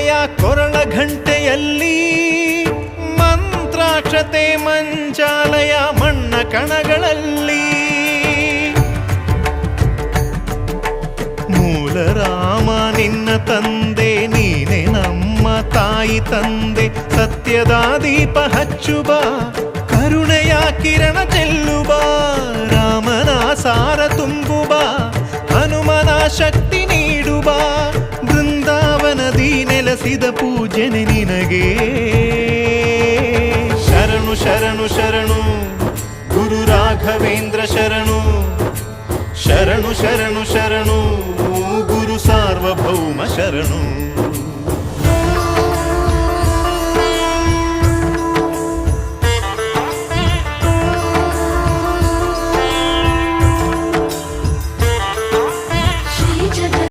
ಕರುಣೆಯ ಕೊರಳ ಘಂಟೆಯಲ್ಲಿ ಮಂತ್ರಾಕ್ಷತೆ ಮಂಚಾಲಯ ಮಣ್ಣ ಕಣಗಳಲ್ಲಿ ಮೂಲ ರಾಮ ನಿನ್ನ ತಂದೆ ನೀನೆ ನಮ್ಮ ತಾಯಿ ತಂದೆ ಸತ್ಯದ ದೀಪ ಹಚ್ಚುವ ಕರುಣೆಯ ಕಿರಣ ಚೆಲ್ಲುವ ರಾಮನ ಸಾರ ತುಂಬುವ ಹನುಮನ ಶಕ್ತಿ ನೀಡುವ ಬೃಂದಾವನದಿ ನೆಲೆಸಿದ ಪೂಜನೆ ನಿನಗೆ ಶರಣು ಶರಣು ಶರಣು ಗುರು ರಾಘವೇಂದ್ರ ಶರಣು ಶರಣು ಶರಣು ಶರಣು ಗುರು ಸಾರ್ವಭೌಮ ಶರಣು.